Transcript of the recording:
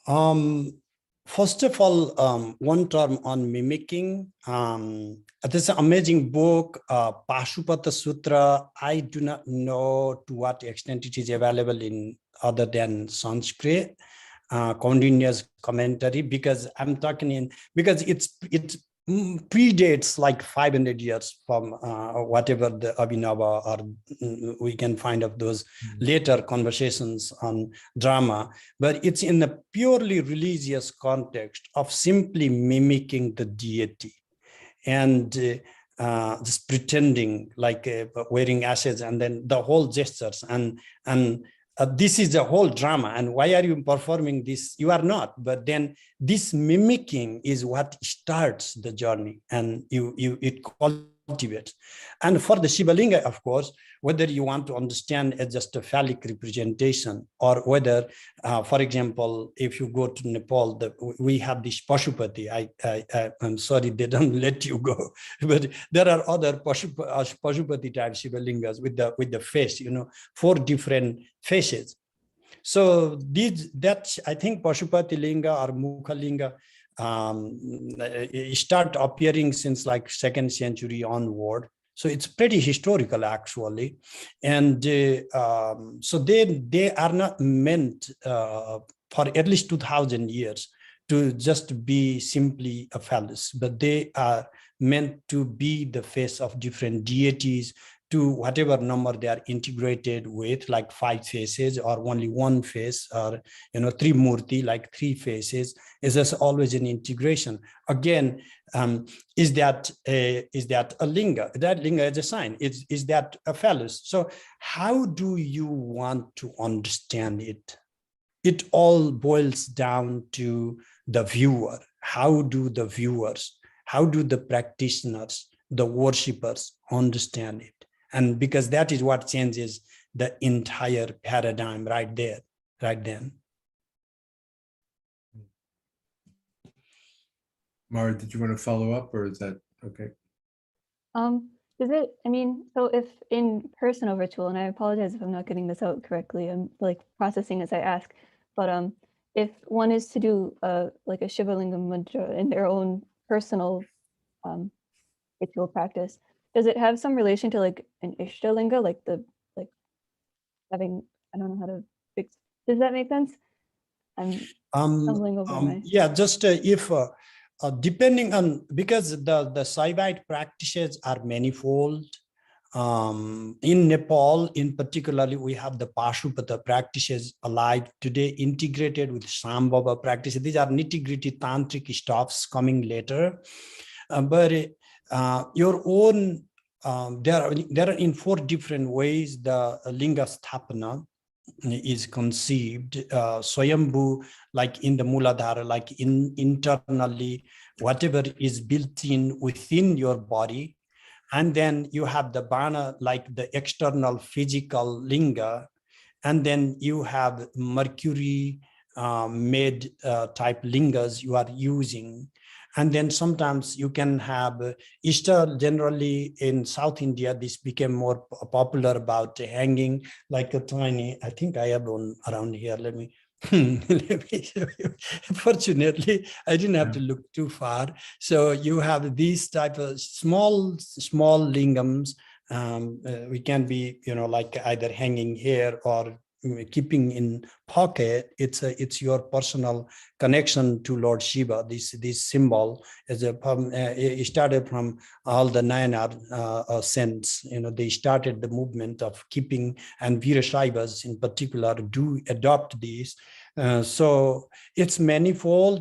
First of all, one term on mimicking. This is an amazing book, Pashupata Sutra. I do not know to what extent it is available in other than Sanskrit. Continuous commentary, because I'm talking in, because it predates like 500 years from whatever the Abhinava, or we can find of those later conversations on drama, but it's in a purely religious context of simply mimicking the deity and just pretending like wearing ashes, and then the whole gestures and this is the whole drama. And why are you performing this? You are not. But then this mimicking is what starts the journey, and it cultivates. And for the Shiva Linga, of course, whether you want to understand as just a phallic representation, or whether, for example, if you go to Nepal, we have this Pashupati. I'm sorry, they don't let you go, but there are other Pashupati type Shiva Lingas with the face, 4 different faces. So that I think Pashupati Linga or Mukha Linga start appearing since like 2nd century onward. So it's pretty historical actually. And so they are not meant for at least 2000 years to just be simply a phallus, but they are meant to be the face of different deities, to whatever number they are integrated with, like 5 faces or only 1 face, or Trimurti, like 3 faces. Is just always an integration. Again, is that a linga? That linga is a sign. Is that a phallus? So how do you want to understand it? It all boils down to the viewer. How do the viewers, how do the practitioners, the worshippers understand it? And because that is what changes the entire paradigm right there, right then. Mara, did you want to follow up, or is that okay? So if in personal ritual, and I apologize if I'm not getting this out correctly, I'm like processing as I ask, but if one is to do like a Shiva Linga mudra in their own personal ritual practice, does it have some relation to like an Ishtalinga, like having, I don't know how to fix, does that make sense? I'm stumbling over my... Yeah, just if, depending on, because the Saivite practices are manifold. In Nepal, in particularly, we have the Pashupata practices alive today, integrated with Shambhava practices. These are nitty-gritty tantric stuffs coming later. But your own, there are in 4 different ways the linga sthapana is conceived. Swayambhu, like in the Muladhara, like internally, whatever is built in within your body. And then you have the bana, like the external physical linga. And then you have mercury made type lingas you are using. And then sometimes you can have Ishta. Generally in South India, this became more popular about hanging like a tiny, I think I have one around here. Let me show you. Fortunately, I didn't have to look too far. So you have these type of small lingams. We can be, like either hanging here or keeping in pocket. It's your personal connection to Lord Shiva. This symbol is it started from all the Nayanar saints. They started the movement of keeping, and Veerashaivas in particular do adopt these. So it's manifold.